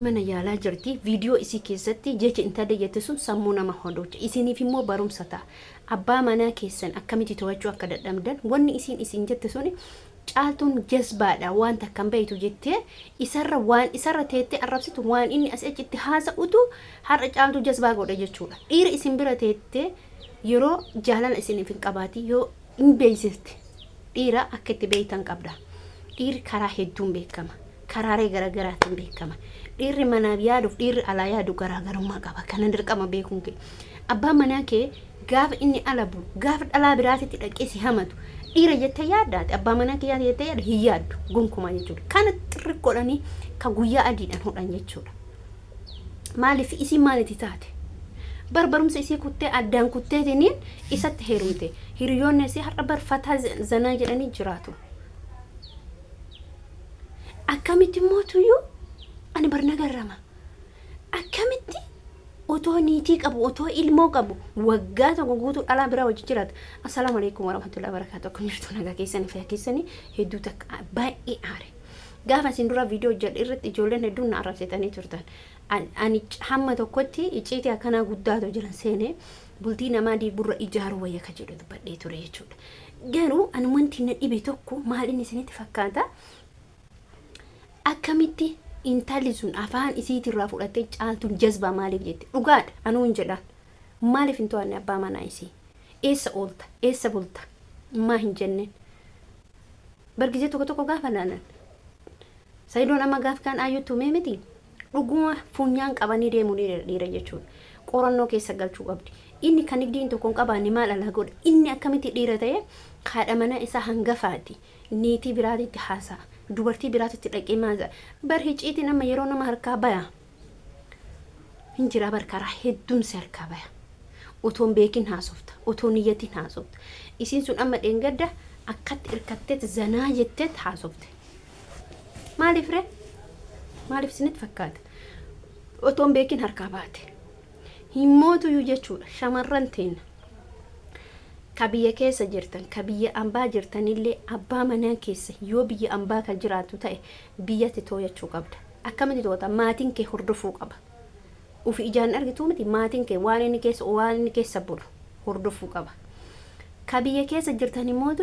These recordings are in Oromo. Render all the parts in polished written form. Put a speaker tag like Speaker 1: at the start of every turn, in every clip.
Speaker 1: Mana yaalaa jirti viidiyoo isii keessatti jecha intala jette sun sammuu nama hodoocha isiniif immoo barumsa ta'a abbaa manaa keessan akkamitti to'achuu akka dadhabdan wanni isin jette sun caaltuun jazbaadha waan takkan bayitu jettee isarra teettee arrabsitu waan inni as achitti haasa'utu har'a caaltuu jazbaa godha jechuudha dhiira isin bira teettee yeroo jaalala isiniif hin qabaati yoo hin beeksifte dhiira akka itti beeytan qabda dhiirri karaa hedduun beekama karaalee garaagaraatiin beekama dhiirri manaaf yaaduuf dhiirri alaa yaadu garaagarummaa qaba kana dirqama beekuun kee abbaan manaa kee gaafa inni alabu gaafa dhalaa biraatitti dhaqee si hamatu dhiira jettee yaaddaati abbaa manaa kee jettee yaadda hin yaaddu gonkumaa jechuudha kana xirri godhanii ka guyyaa adiidhaan hodhan jechuudha maaliif isin maalitti taate barbarumsa isii kuttee addaan kutteetiniin isatti heerumte hiriyoonni isii har'a barfataa zanaa jedhanii jiraatu akkamitti mootuyyuu ani barna garrama akkamitti otoo niitii qabu otoo ilmoo qabu waggaa tokko guutuu dhalaa biraa wajjin jiraata assalaamu alaykum warahmatullahi wabarakatuh akkam jirtu nagaa keessanii fayyaa keessanii hedduu takka baay'ee aare gaafa isin dura viidiyoo jedhe irratti ijoolleen hedduun na arrabsitanii turtan ani hamma tokkotti icciitii akkanaa guddaatu jiran seenee bultii namaa diigurra ijaaruu wayya ka jedhu dubbadhee ture jechuudha garuu ani wanti na dhibe tokko maaliin isinitti fakkaata akkamitti intalli sun afaan isiitirraa fudhattee caaltuun jazbaa maaliif jette dhugaadha anuu hin jedhaan maaliif hin to'anne abbaa manaa isii eessa oolta eessa bulta maa hin jenneen bargizee tokko gaafa laanan sayidoon amma gaaf kaan ayyuutu mee miti dhuguma funyaan qabanii deemuu dhiira jechuudha qorannoo keessa galchuu qabdi inni kan igdiin tokkoon qabaanne maal alaa godha inni akkamitti dhiira ta'e haadha manaa isaa hangafaati niitii biraatitti haasa'a dubartii biraatitti dhaqee maaza bar hiciitiin amma yeroo nama harkaa baya hin jira barkaraa hedduun si harkaa baya otoon beekin haasofta otoon niyyatiin haasofta isiin sun amma dheengadda akkatti irkatteet zanaa jetteet haasofte maaliif isinitti fakkaata otoon beekin harkaa baate hin mootuyyuu jechuudha shamarran teenya ka biyya keessa jirtan ka biyya ambaa jirtanillee abbaa manaa keessa yoo biyya ambaa ka jiraatu ta'e biyyatti tooyachuu qabda akkamitti toota maatiin kee hordofuu qaba ufi ijaan argituu miti maatiin kee waan inni keessa bulu hordofuu qaba ka biyya keessa jirtan immoo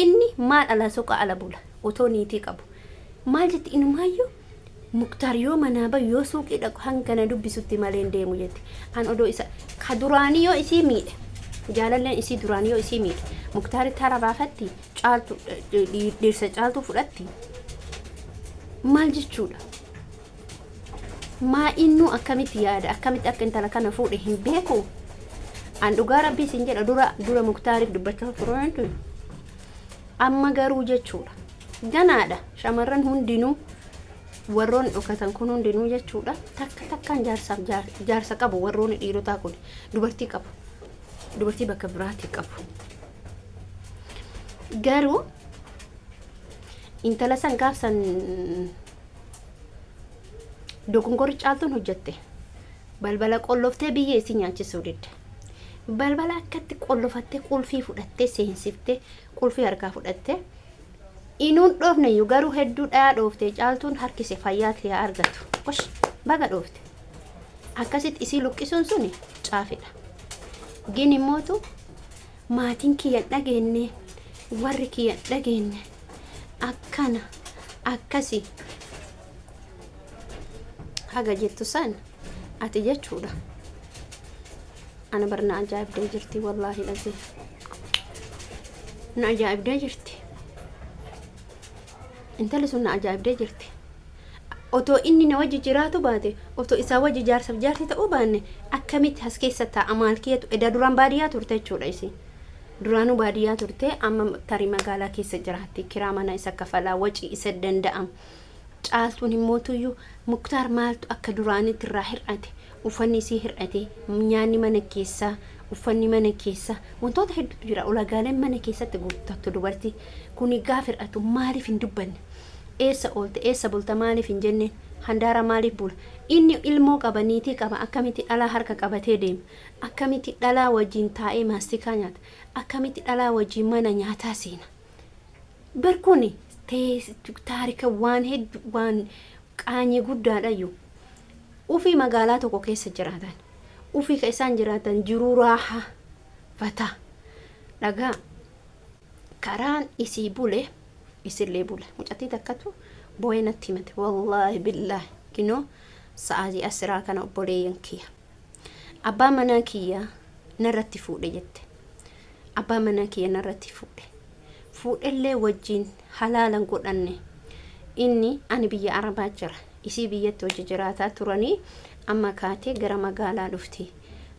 Speaker 1: inni maal ala soqa ala bula otoo niitii qabu maal jetti inumaayyuu muktaar yoo manaa bayu yoo suuqii dhaqu hangana dubbisutti malee hin deemu jetti an odoo isa ka duraanii yoo isii miidhe jaalalleen isii duraanii yoo isii miidhe muktaari tara baafatti caaltu dhiirsa caaltuu fudhatti maal jechuudha maa innuu akkamitti yaada akkamitti akka intala kana fuudhe hin beeku an dhugaa rabbii sin jedha dura muktaariif dubbachaa turantu amma garuu jechuudha ganaadha shamarran hundinuu warroonni dhokatan kun hundinuu jechuudha takkaan jaarsa qabu warroonni dhiirotaa kun dubartii bakka biraatti qabu garuu intala san gaafsan dogongorri caaltuun hojjette balbala qolloftee biyyee isii nyaachisuu didde balbala akkatti qollofattee qulfii fudhattee seensiftee qulfii harkaa fudhattee inuun dhoofneyyuu garuu hedduu dhayaa dhooftee caaltuun harkise fayyaa ta'e argatu qosh baga dhoofte akkasitti isii luqqisuun suni caafidha gin immootu maatiin kiyya dhageenne warri kiyya dhageenne akkana akkasi haga jettu san ati jechuudha ana barna ajaa'ibdee jirti wallaahi lazee na ajaa'ibdee jirti intalli sun na ajaa'ibdee jirti otoo inni na wajji jiraatu baate otoo isaa wajji jaarsaaf jaartii ta'uu baanne akkamitti as keessa taa'a maalkiyatu eda duraan baadiyyaa turte jechuudha isii duraanuu baadiyyaa turte amma tarii magaalaa keessa jiraatti kiraa mana isa kafalaa wacii isa danda'am caaltuun himmootuyyuu muktaar maaltu akka duraanitti irraa hir'ate uffanni isii hir'ate nyaanni mana keessaa uffanni mana keessa wantoota hedduutu jira ulagaaleen mana keessatti guutattu dubartii kuni gaaf hir'atu maaliif hin dubbanne eessa oolte eessa bulta maaliif hin jenne handaara maaliif bula inni ilmoo qaba niitii qaba akkamitti dhalaa harka qabatee deema akkamitti dhalaa wajjin taa'ee maastikaa nyaata akkamitti dhalaa wajjin mana nyaataa seena barkuni taarika waan hedduu waan qaanii guddaadhayyuu ufii magaalaa tokko keessa jiraatan ufii ka isaan jiraatan jiruu raaha fata dhagaa karaan isii bule isillee bule mucattii takkatu boo'ee natti himate wallaahi billaahi kinoo sa'aatii asiraa kana obboleeyyan kiyya abbaa manaa kiyya narratti fuudhe jette abbaa manaa kiyya narratti fuudhellee wajjin halaalan godhanne inni ani biyya arabaa jira isii biyyatti hojii jiraataa turanii amma kaatee gara magaalaa dhufti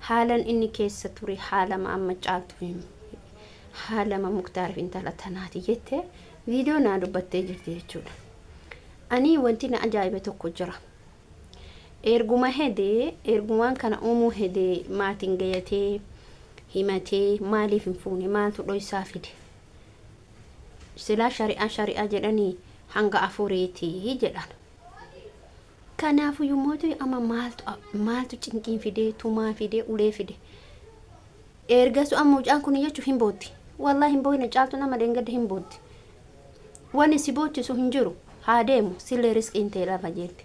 Speaker 1: haalan inni keessa ture haalama amma caaltu haalama Muktaariif intala tanaati jette viidiyoo naa dubbattee jirti jechuudha. Ani wanti na ajaa'ibe tokko jira. Ergumaan kana uumuu hedee maatiin gayatee himatee maaliif hin fuune maaltu dhoysaa fide. Silaa shari'aa jedhanii hanga afuriitii jedhan. Kanaafuu yommuu amma maaltu cinqiin fide tumaa fide ulee fide. Ergasu amma mucaan kun jechuun hin bootti. Wallahi hin booyne caaltu nama dengada hin bootti. Wani si boochisu hin jiru. Haa deemu sillee riskiin ta'e lafa jeetti.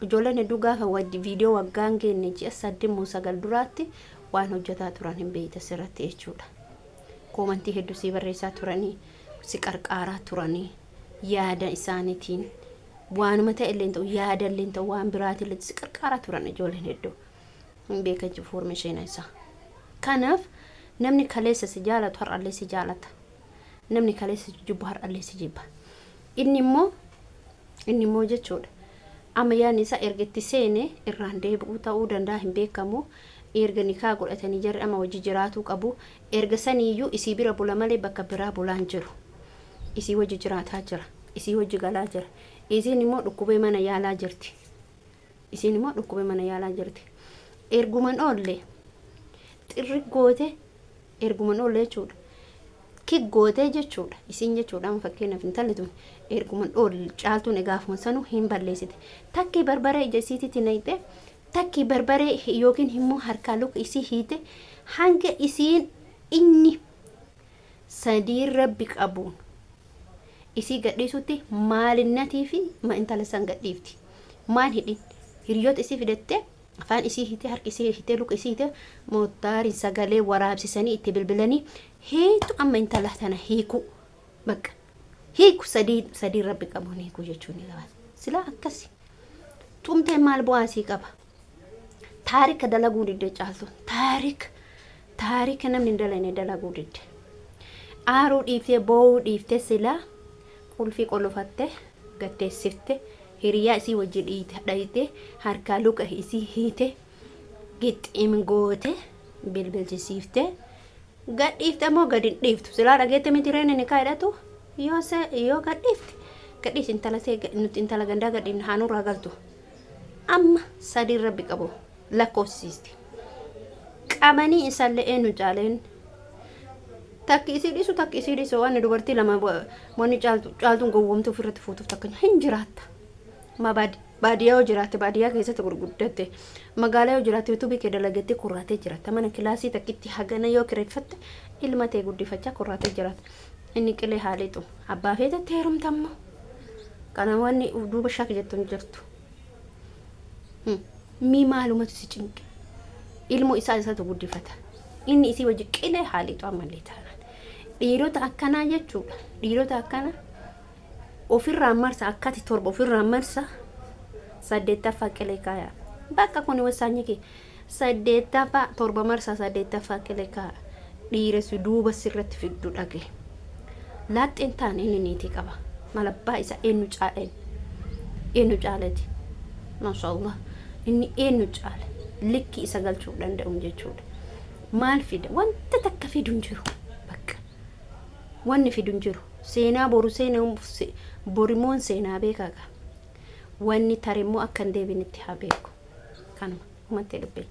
Speaker 1: Ijoolleen hedduu gaafa viidiyoo waggaan geenne ji'a 8-9 duraatti waan hojjetaa turan hin beeyta sirratti jechuudha. Koomantii hedduu si barreessaa turanii si qarqaaraa turanii yaada isaaniitiin waanuma ta'e illee ta'u yaada illee ta'u waan biraati illee si qarqaaraa turan ijoolleen hedduu hin beekan information isaa. Kanaaf namni kaleessa si jaalatu har'allee si jaalata. Namni kaleessa jibbu har'allee si jibba. Inni immoo jechuudha. Amma yaani isa ergetti seene irraan deebi'uu ta'uu danda'a hin beekamu. Erga nikaa godhatanii jarri ama wajji jiraatuu qabu. Erga saniiyyuu isii bira bula malee bakka biraa bulaan jiru. Isii wajji jiraataa jira. Isii wajji galaa jira. Isiin immoo dhukkubee mana yaalaa jirti. Erguman oolle xirri goote erguman oolle jechuudha. Kik goote jechuudha. Isiin jechuudha amma fakkeenyaaf intalli tun erguman oolle caaltuun egaafuma sanuu hin balleessite. Takki barbaree ija isiititti naqxe takki barbaree yookiin immoo harkaa luka isii hiite hanga isiin inni sadii rabbi qabuun isii gadhiisutti maalinnatii fi intala san gadhiifti. Maal hidhin hiriyoota isii fidatte afaan isii hiite harki isii hiite luka isii hiite mootaariin sagalee waraabsisanii itti bilbilanii heetu amma intala tana hiiku bakka hiiku sadii rabbi qabuun hiiku jechuun sila akkasi tumtee maal bu'aasii qaba. Taarika dalaguu didde caaltu taarika namni dalane dalaguu didde aaruu dhiiftee boo'uu dhiiftee sila qulfii qolofatte gaddeessifte hiriyaa isii wajji dhayite harkaa luka isii hiite gixxiim goote bilbilchisiifte gadhiifte moo gadi dhiiftu silaa dhageette miti reeni ni kaayidhatu yoo gadhiis intala gandaa gadhiifne haanurraa galtu amma sadii rabbi qabu lakkoofsiisti qabanii isaallee eenyu caaleen takki isii dhiisu waan dubartii lama wanni caaltuun gowwomtu ofirratti fuutuuf takka hin jiraatta. Baadiyyaa yoo jiraatte baadiyyaa keessatti gurguddatte magaalaa yoo jiraatte yuutuubii kee dalagattee kurraatee jiraatta mana kilaasii takkitti hagana yoo kireeffatte ilma ta'e guddifachaa kurraatee jiraatta. Inni qilee haaliixu abbaa feetetti heerumtammoo kana wanni duuba shaak jettuun jirtu. Mii maalumatu si cinqe ilmoo isaatu guddifata inni isii wajji qilee haaliixu ammallee taanaan dhiirota akkanaa jechuudha. Dhiirota akkana ofirraa marsa akkati torba ofirraa marsa 8ffaa qilee kaaya bakka kun wasaanyi kee 8ffaa torba marsa 8ffaa qilee kaaya dhiiresu duuba sirratti fiddu dhage laaxxeen taan inni niitii qaba malabbaa isa eenyu caalati maashaallah inni eenyu caala likki isa galchuu danda'u jechuudha. Maal fida wanta takka fiduun jiru bakka wanni fiduun jiru seenaa boru seenaa borimoon seenaa beekaga wanni tarimmoo akka hin deebinitti haa beeku kanuma umattee dhubbee.